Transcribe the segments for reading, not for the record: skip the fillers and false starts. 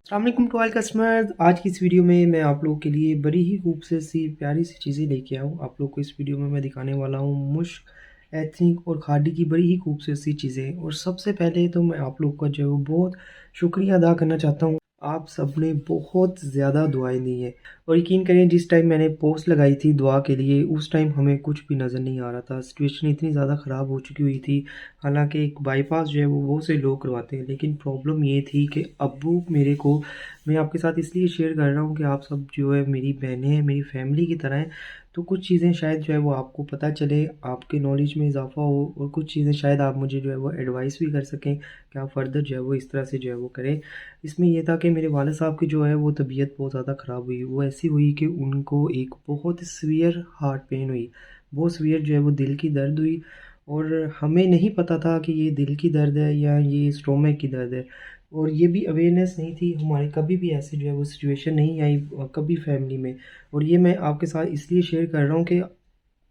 अस्सलाम वालेकुम to all customers. आज की इस वीडियो में मैं आप लोगों के लिए बड़ी ही खूबसूरत सी प्यारी सी चीज़ें लेके आऊँ। आप लोग को इस वीडियो में मैं दिखाने वाला हूँ मुश्क, एथनिक और खादी की बड़ी ही खूबसूरत सी चीज़ें। और सबसे पहले तो मैं आप लोग का जो है वो बहुत शुक्रिया अदा करना चाहता हूँ। आप सब ने बहुत ज़्यादा दुआएं दी हैं और यकीन करें जिस टाइम मैंने पोस्ट लगाई थी दुआ के लिए उस टाइम हमें कुछ भी नज़र नहीं आ रहा था। सिचुएशन इतनी ज़्यादा ख़राब हो चुकी हुई थी। हालांकि एक बाईपास जो है वो बहुत से लोग करवाते हैं, लेकिन प्रॉब्लम ये थी कि अब्बू मेरे को, मैं आपके साथ इसलिए शेयर कर रहा हूँ कि आप सब जो है मेरी बहनें हैं, मेरी फैमिली की तरह हैं। तो कुछ चीज़ें शायद जो है वो आपको पता चले, आपके नॉलेज में इजाफ़ा हो और कुछ चीज़ें शायद आप मुझे जो है वो एडवाइस भी कर सकें कि आप फ़र्दर जो है वो इस तरह से जो है वो करें। इसमें ये था कि मेरे वालिद साहब की जो है वो तबीयत बहुत ज़्यादा ख़राब हुई। वो ऐसी हुई कि उनको एक बहुत सीवियर हार्ट पेन हुई, बहुत सीवियर जो है वो दिल की दर्द हुई। और हमें नहीं पता था कि ये दिल की दर्द है या ये स्टोमक की दर्द है। और ये भी अवेयरनेस नहीं थी हमारी, कभी भी ऐसे जो है वो सिचुएशन नहीं आई कभी फैमिली में। और ये मैं आपके साथ इसलिए शेयर कर रहा हूँ कि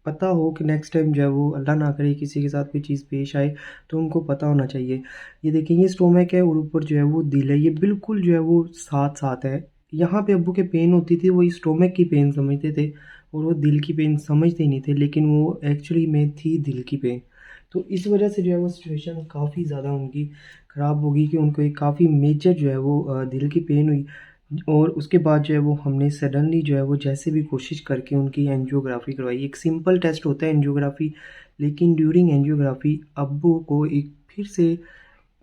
पता हो कि नेक्स्ट टाइम जो है वो अल्लाह ना करे किसी के साथ कोई चीज़ पेश आए तो उनको पता होना चाहिए। ये देखिए ये स्टोमक है और ऊपर जो है वो दिल है, ये बिल्कुल जो है वो साथ साथ है। यहाँ पे अब्बू के पेन होती थी, वो स्टोमक की पेन समझते थे और वो दिल की पेन समझते ही नहीं थे, लेकिन वो एक्चुअली में थी दिल की पेन। तो इस वजह से जो है वो सिचुएशन काफ़ी ज़्यादा उनकी ख़राब होगी कि उनको एक काफ़ी मेजर जो है वो दिल की पेन हुई। और उसके बाद जो है वो हमने सडनली जो है वो जैसे भी कोशिश करके उनकी एंजियोग्राफी करवाई। एक सिंपल टेस्ट होता है एंजियोग्राफी, लेकिन ड्यूरिंग एंजियोग्राफी अब्बू को एक फिर से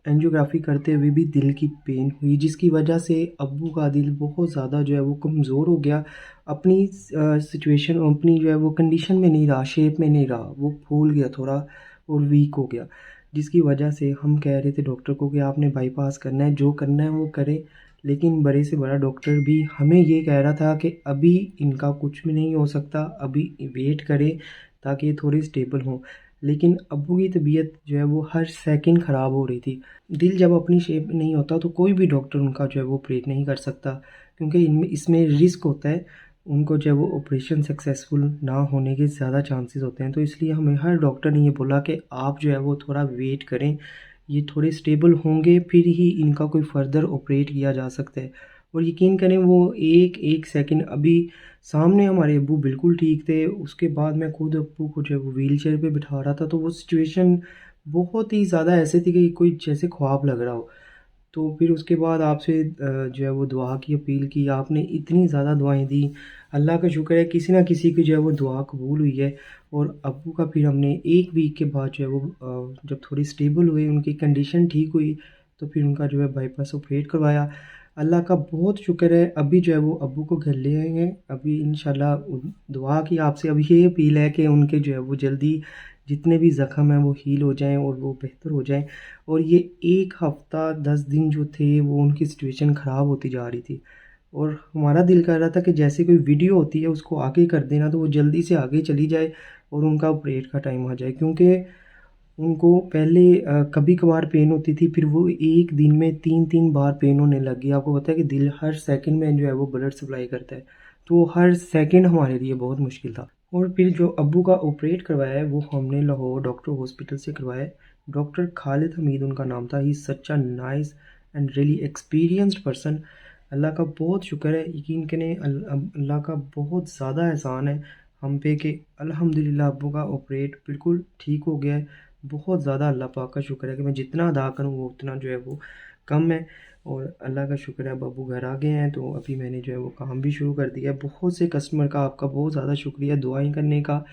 एंजियोग्राफी करते हुए भी दिल की पेन हुई, जिसकी वजह से अब्बू का दिल बहुत ज़्यादा जो है वो कमज़ोर हो गया। अपनी सिचुएशन अपनी जो है वो कंडीशन में नहीं रहा, शेप में नहीं रहा, वो फूल गया थोड़ा और वीक हो गया। जिसकी वजह से हम कह रहे थे डॉक्टर को कि आपने बाईपास करना है, जो करना है वो करें। लेकिन बड़े से बड़ा डॉक्टर भी हमें ये कह रहा था कि अभी इनका कुछ भी नहीं हो सकता, अभी वेट करें ताकि ये थोड़े स्टेबल हों। लेकिन अब्बू की तबीयत जो है वो हर सेकंड ख़राब हो रही थी। दिल जब अपनी शेप में नहीं होता तो कोई भी डॉक्टर उनका जो है वो ऑपरेट नहीं कर सकता, क्योंकि इनमें इसमें रिस्क होता है। उनको जो है वो ऑपरेशन सक्सेसफुल ना होने के ज़्यादा चांसेस होते हैं। तो इसलिए हमें हर डॉक्टर ने ये बोला कि आप जो है वो थोड़ा वेट करें, ये थोड़े स्टेबल होंगे फिर ही इनका कोई फ़र्दर ऑपरेट किया जा सकता है। और यकीन करें वो एक एक सेकंड अभी सामने हमारे अब्बू बिल्कुल ठीक थे। उसके बाद मैं खुद अब्बू को जो है वो व्हीलचेयर पे बिठा रहा था, तो वो सिचुएशन बहुत ही ज़्यादा ऐसे थी कि कोई जैसे ख्वाब लग रहा हो। तो फिर उसके बाद आपसे जो है वो दुआ की अपील की, आपने इतनी ज़्यादा दुआएँ दी। अल्लाह का शुक्र है किसी न किसी की जो है वो दुआ कबूल हुई है। और अब्बू का फिर हमने 1 वीक के बाद जो है वो जब थोड़ी स्टेबल हुए, उनकी कंडीशन ठीक हुई, तो फिर उनका जो है बाईपास ऑपरेट करवाया। अल्लाह का बहुत शुक्र है, अभी जो है वो अब्बू को घर ले आए हैं। अभी इंशाल्लाह दुआ की आपसे अभी ये अपील है कि उनके जो है वो जल्दी जितने भी ज़ख्म हैं वो हील हो जाएँ और वो बेहतर हो जाएँ। और ये 1 हफ़्ता 10 दिन जो थे वो उनकी सिचुएशन ख़राब होती जा रही थी। और हमारा दिल कर रहा था कि जैसे कोई वीडियो होती है उसको आगे कर देना तो वो जल्दी से आगे चली जाए और उनका ऑपरेट का टाइम आ जाए। क्योंकि उनको पहले कभी-कभार पेन होती थी, फिर वो 1 दिन में 3-3 बार पेन होने लग गई। आपको पता है कि दिल हर सेकंड में जो है वो ब्लड सप्लाई करता है, तो हर सेकंड हमारे लिए बहुत मुश्किल था। और फिर जो अब्बू का ऑपरेट करवाया है वो हमने लाहौर डॉक्टर हॉस्पिटल से करवाया है। डॉक्टर खालिद हमीद उनका नाम था। He is such a nice and really experienced person. अल्लाह का बहुत शुक्र है, यकीन करें अल्लाह का बहुत ज़्यादा एहसान है हम पे कि अल्हम्दुलिल्लाह अब्बू का ऑपरेट बिल्कुल ठीक हो गया है। बहुत ज़्यादा अल्लाह पाक का शुक्र है कि मैं जितना अदा करूँ वो उतना जो है वो कम है। और अल्लाह का शुक्र है अब अब्बू घर आ गए हैं, तो अभी मैंने जो है वो काम भी शुरू कर दिया है। बहुत से कस्टमर का आपका बहुत ज़्यादा शुक्रिया दुआएँ करने का,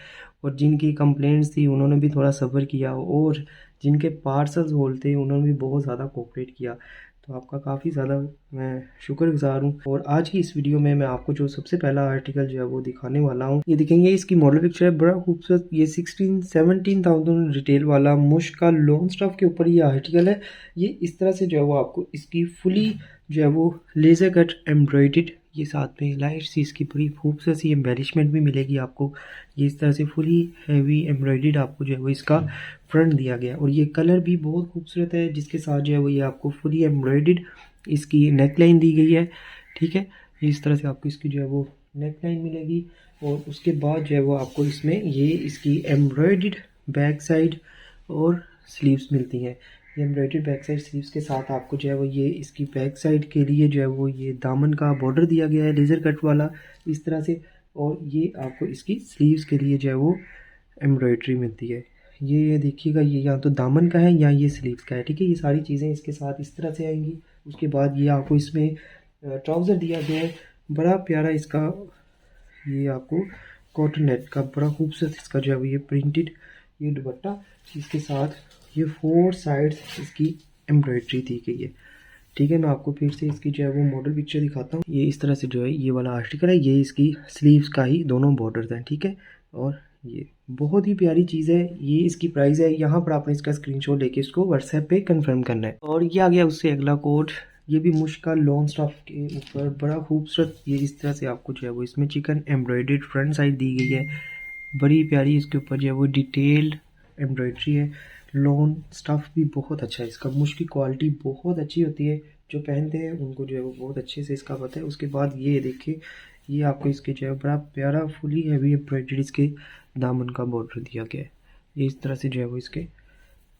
और जिनकी कंप्लेंट्स थी उन्होंने भी थोड़ा सब्र किया, और जिनके पार्सल्स बोलते उन्होंने भी बहुत ज़्यादा कोऑपरेट किया। तो आपका काफ़ी ज़्यादा मैं शुक्रगुज़ार हूँ। और आज की इस वीडियो में मैं आपको जो सबसे पहला आर्टिकल जो है वो दिखाने वाला हूँ, ये देखेंगे इसकी मॉडल पिक्चर है, बड़ा खूबसूरत। ये 16-17,000 रिटेल वाला मुश्क का लॉन्ग स्टफ के ऊपर ये आर्टिकल है। ये इस तरह से जो है वो आपको इसकी फुली जो है वो लेज़र कट एम्ब्रॉयडर्ड, ये साथ में लाइट सी इसकी बड़ी खूबसूरत सी एम्बेलिशमेंट भी मिलेगी आपको। ये इस तरह से फुली हैवी एम्ब्रॉयडर्ड आपको जो है वो इसका फ्रंट दिया गया, और ये कलर भी बहुत खूबसूरत है, जिसके साथ जो है वो ये आपको फुली एम्ब्रॉयडर्ड इसकी नेक लाइन दी गई है। ठीक है, इस तरह से आपको इसकी जो है वो नेक लाइन मिलेगी। और उसके बाद जो है वो आपको इसमें ये इसकी एम्ब्रॉयडर्ड बैक साइड और स्लीव्स मिलती हैं। ये एम्ब्रॉयडर्ड बैक साइड स्लीव्स के साथ आपको जो है वो ये इसकी बैक साइड के लिए जो है वो ये दामन का बॉर्डर दिया गया है लेज़र कट वाला इस तरह से। और ये आपको इसकी स्लीव्स के लिए जो है वो एम्ब्रॉयडरी मिलती है। ये देखिएगा, ये या तो दामन का है या ये स्लीव्स का है, ठीक है। ये सारी चीज़ें इसके साथ इस तरह से आएंगी। उसके बाद ये आपको इसमें ट्राउज़र दिया गया है, बड़ा प्यारा इसका, ये आपको कॉटन नेट का बड़ा खूबसूरत इसका जो है वो ये प्रिंटेड ये दुपट्टा, इसके साथ ये 4 साइड्स इसकी एम्ब्रॉयडरी दी गई है, ठीक है। मैं आपको फिर से इसकी जो है वो मॉडल पिक्चर दिखाता हूँ। ये इस तरह से जो है ये वाला आर्टिकल है, ये इसकी स्लीव्स का ही दोनों बॉर्डर हैं, ठीक है। और ये बहुत ही प्यारी चीज़ है। ये इसकी प्राइस है, यहाँ पर आपने इसका स्क्रीनशॉट लेके इसको व्हाट्सएप पे कंफर्म करना है। और ये आ गया उससे अगला कोड, ये भी मुश्किल लॉन्ग स्टफ के ऊपर बड़ा खूबसूरत, ये इस तरह से आपको जो है वो इसमें चिकन एम्ब्रॉयडर्ड फ्रंट साइड दी गई है, बड़ी प्यारी। इसके ऊपर जो है वो डिटेल्ड एम्ब्रॉयडरी है। लॉन्ग स्टफ़ भी बहुत अच्छा है इसका, मुश्किल क्वालिटी बहुत अच्छी होती है, जो पहनते हैं उनको जो है वो बहुत अच्छे से इसका पता है। उसके बाद ये देखिए, ये आपको इसके जो है बड़ा प्यारा फुली हैवी एम्ब्रॉयडरी इसके दामन का बॉर्डर दिया गया है। ये इस तरह से जो है वो इसके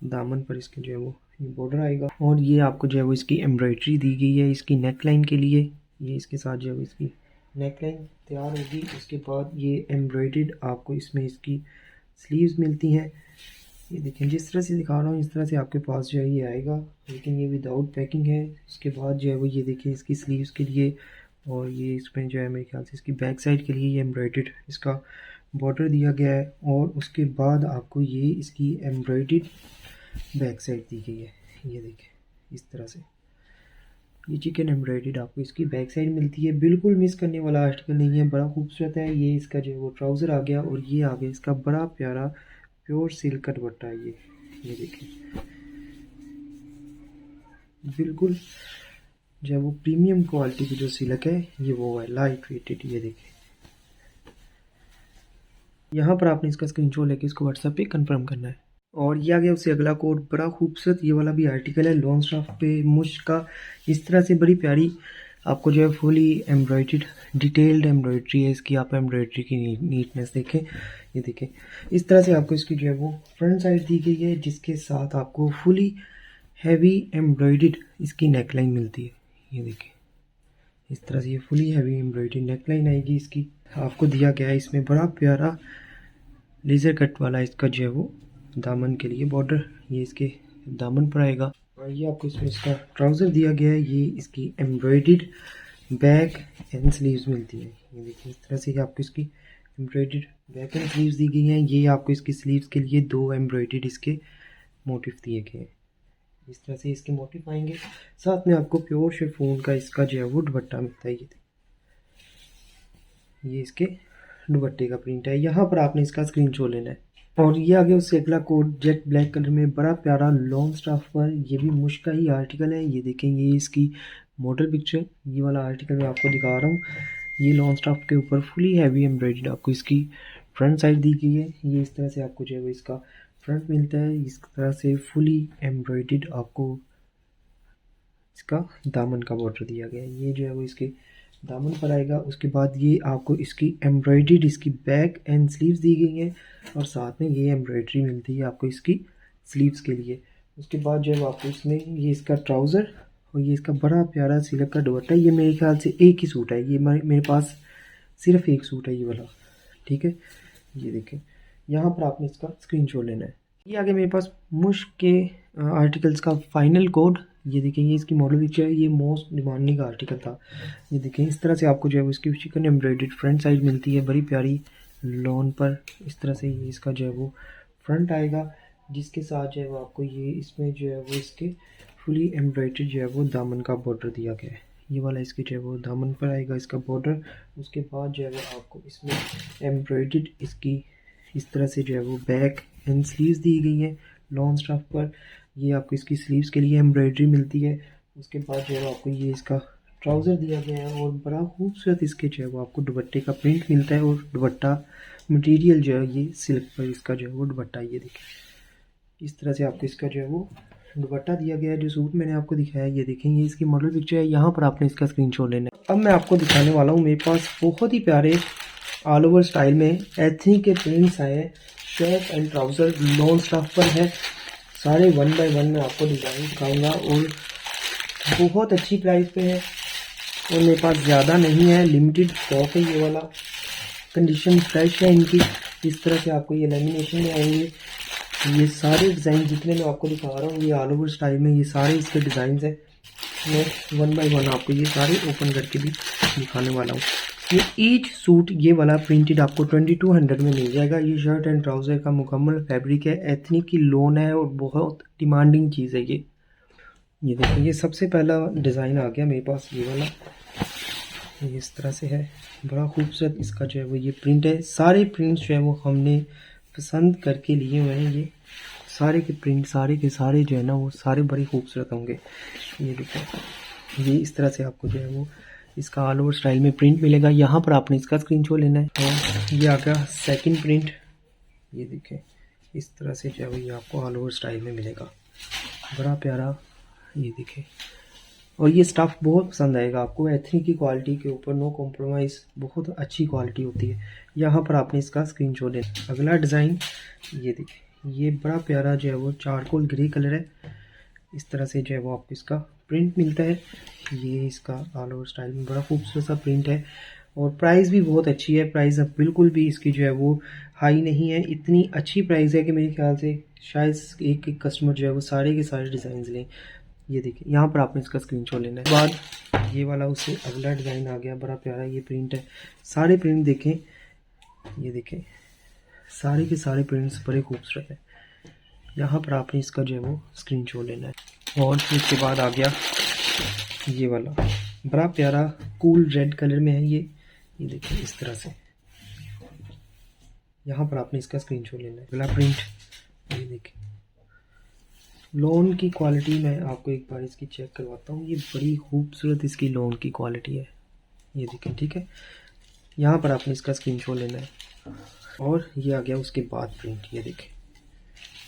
दामन पर इसके जो है वो ये बॉर्डर आएगा। और ये आपको जो है वो इसकी एम्ब्रॉयडरी दी गई है इसकी नेक लाइन के लिए। ये इसके साथ जो है वो इसकी नेक लाइन तैयार होगी। उसके बाद ये एम्ब्रॉयडर्ड आपको इसमें इसकी स्लीव्स मिलती हैं। ये देखें, जिस तरह से दिखा रहा हूँ इस तरह से आपके पास जो है ये आएगा, लेकिन ये विदाउट पैकिंग है। इसके बाद जो है वो ये देखिए इसकी स्लीव्स के लिए, और ये इसमें जो है मेरे ख्याल से इसकी बैक साइड के लिए ये एम्ब्रॉयडर्ड इसका बॉर्डर दिया गया है। और उसके बाद आपको ये इसकी एम्ब्रॉयडर्ड बैक साइड दी गई है। ये देखें इस तरह से ये चिकन एम्ब्रॉयडर्ड आपको इसकी बैक साइड मिलती है। बिल्कुल मिस करने वाला आर्टिकल नहीं है, बड़ा खूबसूरत है। ये इसका जो है वो ट्राउज़र आ गया, और ये आ गया इसका बड़ा प्यारा प्योर सिल्क का दुपट्टा है। ये देखें, बिल्कुल जो है वो प्रीमियम क्वालिटी की जो सिल्क है ये वो है, लाइट वेटेड। ये देखें, यहाँ पर आपने इसका स्क्रीनशॉट लेके इसको व्हाट्सएप पे कंफर्म करना है। और ये आ गया उससे अगला कोड, बड़ा खूबसूरत ये वाला भी आर्टिकल है लॉन्ग स्टफ पे मुश्क का, इस तरह से बड़ी प्यारी आपको जो है फुली एम्ब्रॉयडर्ड डिटेल्ड एम्ब्रॉयडरी है इसकी। आप एम्ब्रॉयडरी की नीटनेस देखें, ये देखें इस तरह से आपको इसकी जो है वो फ्रंट साइड दी गई है, जिसके साथ आपको फुली हैवी एम्ब्रॉयडर्ड इसकी नेकलाइन मिलती है। ये देखें इस तरह से ये फुली हैवी एम्ब्रॉयडरी नेकलाइन आएगी इसकी। आपको दिया गया है इसमें बड़ा प्यारा लेज़र कट वाला इसका जो है वो दामन के लिए बॉर्डर, ये इसके दामन पर आएगा। और ये आपको इसमें इसका ट्राउज़र दिया गया है, ये इसकी एम्ब्रॉयडर्ड बैक एंड स्लीव्स मिलती है। ये देखिए इस तरह से आपको इसकी एम्ब्रॉयडर्ड बैक एंड स्लीव्स दी गई हैं। ये आपको इसकी स्लीव्स के लिए 2 एम्ब्रॉयडर्ड इसके मोटिव दिए गए हैं, इस तरह से इसके मोटिव आएंगे। साथ में आपको प्योर शिफॉन का इसका जो है वो दुपट्टा मिलता है। ये इसके दुपट्टे का प्रिंट है, यहाँ पर आपने इसका स्क्रीनशॉट लेना है। और ये आगे उससे अगला कोट जेट ब्लैक कलर में बड़ा प्यारा लॉन्ग स्टफ पर, ये भी मुश्क का ही आर्टिकल है। ये देखें, ये इसकी मॉडल पिक्चर, ये वाला आर्टिकल मैं आपको दिखा रहा हूँ। ये लॉन्ग स्टफ के ऊपर फुली हैवी एम्ब्रॉयडर्ड आपको इसकी फ्रंट साइड दी गई है। ये इस तरह से आपको जो है वो इसका फ्रंट मिलता है, इस तरह से फुली एम्ब्रॉयडर्ड आपको इसका दामन का बॉर्डर दिया गया है। ये जो है वो इसके दामन पर आएगा। उसके बाद ये आपको इसकी एम्ब्रॉयडर्ड इसकी बैक एंड स्लीव्स दी गई हैं, और साथ में ये एम्ब्रॉयडरी मिलती है आपको इसकी स्लीव्स के लिए। उसके बाद जो है आपको इसमें ये इसका ट्राउज़र और ये इसका बड़ा प्यारा सिल्क का दुपट्टा। ये मेरे ख्याल से एक ही सूट है, ये मेरे पास सिर्फ एक सूट है ये वाला, ठीक है। ये देखें, यहाँ पर आपने इसका स्क्रीनशॉट लेना है। ये आगे मेरे पास मुश्क के आर्टिकल्स का फाइनल कोड, ये देखें, ये इसकी मॉडल पिक्चर है। ये मोस्ट डिमांडिंग का आर्टिकल था। ये देखें इस तरह से आपको जो है वो इसकी चिकन एम्ब्रॉयडर्ड फ्रंट साइड मिलती है, बड़ी प्यारी लॉन पर। इस तरह से ये इसका जो है वो फ्रंट आएगा, जिसके साथ जो है वो आपको ये इसमें जो है वो इसके फुली एम्ब्रॉयडर्ड जो है वो दामन का बॉर्डर दिया गया है। ये वाला इसके जो है वो दामन पर आएगा इसका बॉर्डर। उसके बाद जो है वो आपको इसमें एम्ब्रॉयडर्ड इसकी इस तरह से जो है वो बैक एंड स्लीव्स दी गई हैं लॉन्ग स्टफ पर। ये आपको इसकी स्लीव्स के लिए एम्ब्रॉयडरी मिलती है। उसके बाद जो है आपको ये इसका ट्राउज़र दिया गया है, और बड़ा खूबसूरत इसके जो है वो आपको दुपट्टे का प्रिंट मिलता है। और दुपट्टा मटेरियल जो है ये सिल्क पर इसका जो है वो दुपट्टा, ये देखें इस तरह से आपको इसका जो है वो दुपट्टा दिया गया है। जो सूट मैंने आपको दिखाया ये देखें, ये इसकी मॉडल पिक्चर है, यहाँ पर आपने इसका स्क्रीनशॉट लेना है। अब मैं आपको दिखाने वाला हूँ, मेरे पास बहुत ही प्यारे ऑल ओवर स्टाइल में एथनिक के प्रिंट्स आए हैं। Shirt and trouser long stuff पर है, सारे 1 बाय 1 मैं आपको डिज़ाइन दिखाऊंगा और बहुत अच्छी प्राइस पे है और मेरे पास ज़्यादा नहीं है, लिमिटेड स्टॉक है ये वाला। कंडीशन फ्रेश है इनकी। इस तरह से आपको ये लेमिनेशन में आएंगे। ये सारे डिज़ाइन जितने मैं आपको दिखा रहा हूँ ये ऑल ओवर स्टाइल में, ये सारे इसके डिज़ाइन हैं। मैं 1 बाय 1 आपको ये सारे ओपन करके भी दिखाने वाला हूँ। ये ईच सूट ये वाला प्रिंटेड आपको 2200 में मिल जाएगा। ये शर्ट एंड ट्राउज़र का मुकम्मल फैब्रिक है, एथनिक की लोन है और बहुत डिमांडिंग चीज़ है ये देखिए। ये सबसे पहला डिज़ाइन आ गया मेरे पास ये वाला, ये इस तरह से है, बड़ा खूबसूरत इसका जो है वो ये प्रिंट है। सारे प्रिंट्स जो है वो हमने पसंद करके लिए हुए हैं। ये सारे के प्रिंट सारे के सारे जो है ना वो सारे बड़े खूबसूरत होंगे। ये देखो, ये इस तरह से आपको जो है वो इसका ऑल ओवर स्टाइल में प्रिंट मिलेगा। यहाँ पर आपने इसका स्क्रीनशॉट लेना है। और ये आ गया सेकंड प्रिंट, ये देखें इस तरह से जो है वो ये आपको ऑल ओवर स्टाइल में मिलेगा, बड़ा प्यारा। ये देखें, और ये स्टफ़ बहुत पसंद आएगा आपको, एथनिक की क्वालिटी के ऊपर नो कॉम्प्रोमाइज़, बहुत अच्छी क्वालिटी होती है। यहाँ पर आपने इसका स्क्रीनशॉट लेना। अगला डिज़ाइन ये देखिए, ये बड़ा प्यारा जो है वो चारकोल ग्रे कलर है। इस तरह से जो है वो आपको इसका प्रिंट मिलता है। ये इसका ऑल ओवर स्टाइल में बड़ा खूबसूरत सा प्रिंट है और प्राइस भी बहुत अच्छी है। प्राइस अब बिल्कुल भी इसकी जो है वो हाई नहीं है, इतनी अच्छी प्राइस है कि मेरे ख्याल से शायद एक एक कस्टमर जो है वो सारे के सारे डिज़ाइन लें। ये देखिए, यहाँ पर आपने इसका स्क्रीनशॉट लेना है। बाद ये वाला उससे अगला डिज़ाइन आ गया, बड़ा प्यारा ये प्रिंट है। सारे प्रिंट देखें, ये देखें सारे के सारे प्रिंट्स बड़े खूबसूरत हैं। यहाँ पर आपने इसका जो है वो स्क्रीनशॉट लेना है। और फिर इसके बाद आ गया ये वाला, बड़ा प्यारा कूल रेड कलर में है ये देखिए इस तरह से। यहाँ पर आपने इसका स्क्रीनशॉट लेना है। अगला प्रिंट ये देखिए, लोन की क्वालिटी मैं आपको एक बार इसकी चेक करवाता हूँ। ये बड़ी खूबसूरत इसकी लोन की क्वालिटी है, ये देखें, ठीक है। यहाँ पर आपने इसका स्क्रीनशॉट लेना है। और ये आ गया उसके बाद प्रिंट, ये देखें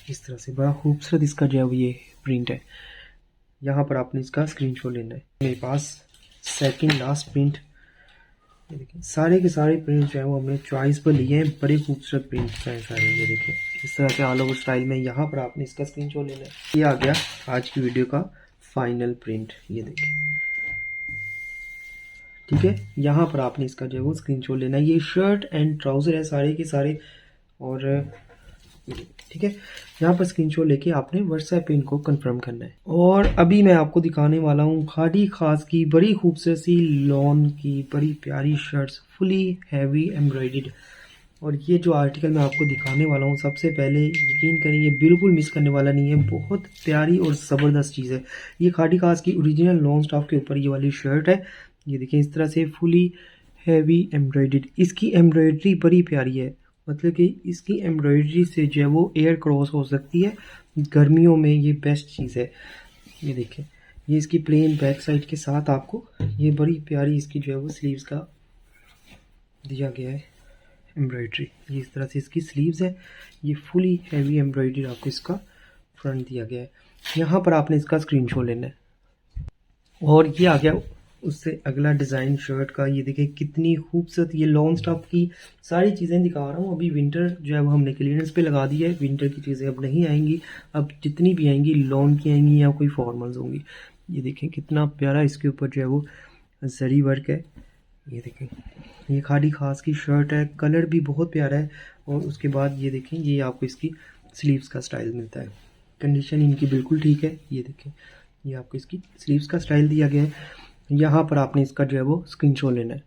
इस तरह से बड़ा खूबसूरत इसका जो है ये प्रिंट है। यहाँ पर आपने इसका स्क्रीनशॉट लेना है। मेरे पास सेकंड लास्ट प्रिंट, ये देखिए सारे के सारे प्रिंट जो है वो हमने चॉइस पर लिए हैं, बड़े खूबसूरत प्रिंट हैं सारे। ये देखिए इस तरह से ऑल ओवर स्टाइल में। यहाँ पर आपने इसका स्क्रीनशॉट लेना है। ये आ गया आज की वीडियो का फाइनल प्रिंट, ये देखिए, ठीक है। यहाँ पर आपने इसका जो है वो स्क्रीनशॉट लेना है। ये शर्ट एंड ट्राउज़र है सारे के सारे, और ठीक है। यहाँ पर स्क्रीनशॉट लेके आपने व्हाट्सएप पे इनको कंफर्म करना है। और अभी मैं आपको दिखाने वाला हूँ खादी खास की बड़ी खूबसूरत सी लॉन की बड़ी प्यारी शर्ट्स, फुली हैवी एम्ब्रॉयडर्ड। और ये जो आर्टिकल मैं आपको दिखाने वाला हूँ, सबसे पहले यकीन करें ये बिल्कुल मिस करने वाला नहीं है, बहुत प्यारी और ज़बरदस्त चीज़ है। ये खादी खास की ओरिजिनल लॉन स्टाफ के ऊपर ये वाली शर्ट है। ये देखिए इस तरह से फुली हैवी एम्ब्रॉयडर्ड। इसकी एम्ब्रॉयडरी बड़ी प्यारी है, मतलब कि इसकी एम्ब्रॉयडरी से जो है वो एयर क्रॉस हो सकती है। गर्मियों में ये बेस्ट चीज़ है। ये देखिए, ये इसकी प्लेन बैक साइड के साथ आपको ये बड़ी प्यारी इसकी जो है वो स्लीव्स का दिया गया है एम्ब्रॉयडरी। ये इस तरह से इसकी स्लीव्स है। ये फुली हैवी एम्ब्रॉयडरी आपको इसका फ्रंट दिया गया है। यहाँ पर आपने इसका स्क्रीनशॉट लेना है। और ये आ गया उससे अगला डिज़ाइन शर्ट का। ये देखिए कितनी खूबसूरत, ये लॉन्ग स्टफ की सारी चीज़ें दिखा रहा हूँ। अभी विंटर जो है वो हमने क्लियरेंस पे लगा दी है, विंटर की चीज़ें अब नहीं आएंगी। अब जितनी भी आएंगी लॉन की आएंगी या कोई फॉर्मल्स होंगी। ये देखें कितना प्यारा इसके ऊपर जो है वो जरी वर्क है। ये देखें, ये खादी खास की शर्ट है, कलर भी बहुत प्यारा है। और उसके बाद ये देखें, ये आपको इसकी स्लीव्स का स्टाइल मिलता है। कंडीशन इनकी बिल्कुल ठीक है। ये देखें, ये आपको इसकी स्लीव्स का स्टाइल दिया गया है। यहाँ पर आपने इसका जो है वो स्क्रीनशॉट लेना है।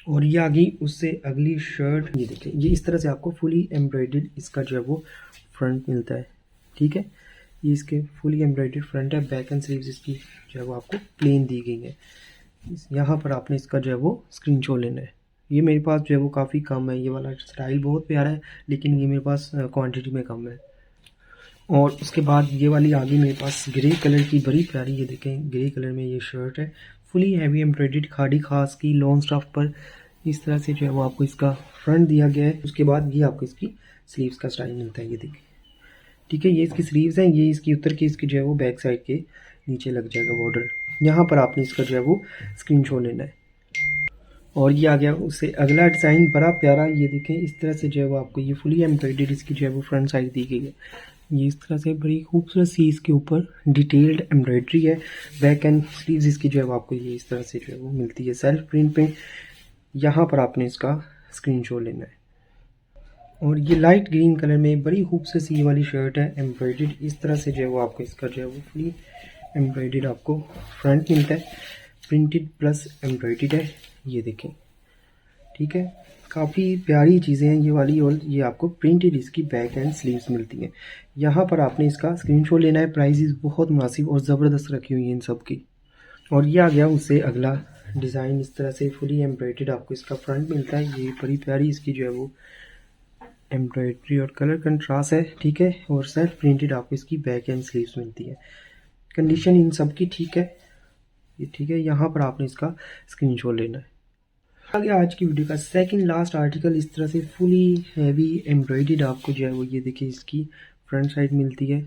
और ये आ गई उससे अगली शर्ट। ये देखें, ये इस तरह से आपको फुली एम्ब्रॉयडर्ड इसका जो है वो फ्रंट मिलता है, ठीक है। ये इसके फुली एम्ब्रॉयडर्ड फ्रंट है। बैक एंड स्लीव्स इसकी जो है वो आपको प्लेन दी गई है। यहाँ पर आपने इसका जो है वो स्क्रीनशॉट लेना है। ये मेरे पास जो है वो काफ़ी कम है, ये वाला स्टाइल बहुत प्यारा है, लेकिन ये मेरे पास क्वांटिटी में कम है। और उसके बाद ये वाली आ गई मेरे पास ग्रे कलर की बड़ी प्यारी। ये देखें ग्रे कलर में ये शर्ट है, फुली हैवी एम्ब्रॉयडर्ड खादी खास की लॉन्ग स्टफ पर। इस तरह से जो है वो आपको इसका फ्रंट दिया गया है। उसके बाद ये आपको इसकी स्लीव्स का स्टाइल मिलता है। ये देखिए, ठीक है, ये इसकी स्लीव्स हैं। ये इसकी उतर के इसकी जो है वो बैक साइड के नीचे लग जाएगा बॉर्डर। यहाँ पर आपने इसका जो है वो स्क्रीनशॉट लेना है। और ये आ गया उससे अगला डिज़ाइन, बड़ा प्यारा। ये देखें इस तरह से जो है वो आपको ये फुली एम्ब्रॉयडर्ड इसकी जो है वो फ्रंट साइड दी गई है। ये इस तरह से बड़ी खूबसूरत सी इसके ऊपर डिटेल्ड एम्ब्रॉयडरी है। बैक एंड स्लीव्स इसकी जो है वो आपको ये इस तरह से जो है वो मिलती है सेल्फ प्रिंट पे। यहाँ पर आपने इसका स्क्रीनशॉट लेना है। और ये लाइट ग्रीन कलर में बड़ी खूबसूरत सी वाली शर्ट है, एम्ब्रॉयडर्ड इस तरह से जो है वो आपको इसका जो है वो फुली एम्ब्रॉयडर्ड आपको फ्रंट मिलता है, प्रिंटेड प्लस एम्ब्रॉयडर्ड है, ये देखें। ठीक है, काफ़ी प्यारी चीज़ें हैं ये वाली, और ये आपको प्रिंटेड इसकी बैक एंड स्लीव्स मिलती हैं। यहाँ पर आपने इसका स्क्रीनशॉट लेना है। प्राइसेस बहुत मुनासिब और ज़बरदस्त रखी हुई हैं इन सब की। और ये आ गया उससे अगला डिज़ाइन, इस तरह से फुली एम्ब्रॉयडर्ड आपको इसका फ्रंट मिलता है। ये बड़ी प्यारी इसकी जो है वो एम्ब्रॉयडरी और कलर कंट्रास्ट है। ठीक है, और सेल्फ प्रिंटेड आपको इसकी बैक एंड स्लीव्स मिलती है। कंडीशन इन सब की ठीक है, ये ठीक है। यहाँ पर आपने इसका स्क्रीनशॉट लेना है। आगे आज की वीडियो का सेकंड लास्ट आर्टिकल, इस तरह से फुली हैवी एम्ब्रॉयडर्ड आपको जो है वो ये देखिए इसकी फ्रंट साइड मिलती है।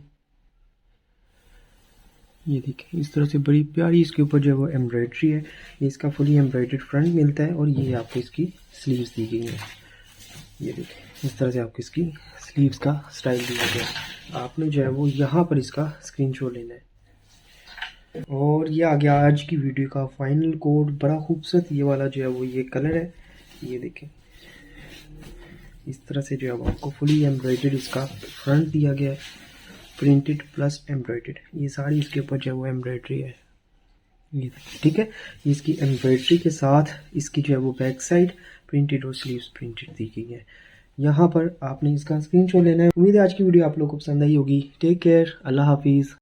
ये देखिए इस तरह से बड़ी प्यारी इसके ऊपर जो है वो एम्ब्रॉयडरी है। ये इसका फुली एम्ब्रॉयडर्ड फ्रंट मिलता है, और ये आपको इसकी स्लीव्स दी गई है। ये देखिए इस तरह से आपको इसकी स्लीव्स का स्टाइल दिया गया है। आपने जो है वो यहाँ पर इसका स्क्रीनशॉट लेना है। और ये आ गया आज की वीडियो का फाइनल कोड, बड़ा खूबसूरत ये वाला जो है वो ये कलर है। ये देखें इस तरह से जो है आपको फुली एम्ब्रॉयडर्ड इसका फ्रंट दिया गया है, प्रिंटेड प्लस एम्ब्रॉयडर्ड। ये सारी इसके ऊपर जो है वो एम्ब्रॉयडरी है, ये ठीक है। ये इसकी एम्ब्रॉयडरी के साथ इसकी जो है वो बैक साइड प्रिंटेड और स्लीव्स प्रिंटेड दी गई है। यहाँ पर आपने इसका स्क्रीनशॉट लेना है। उम्मीद है आज की वीडियो आप लोगों को पसंद आई होगी। टेक केयर, अल्लाह हाफिज़।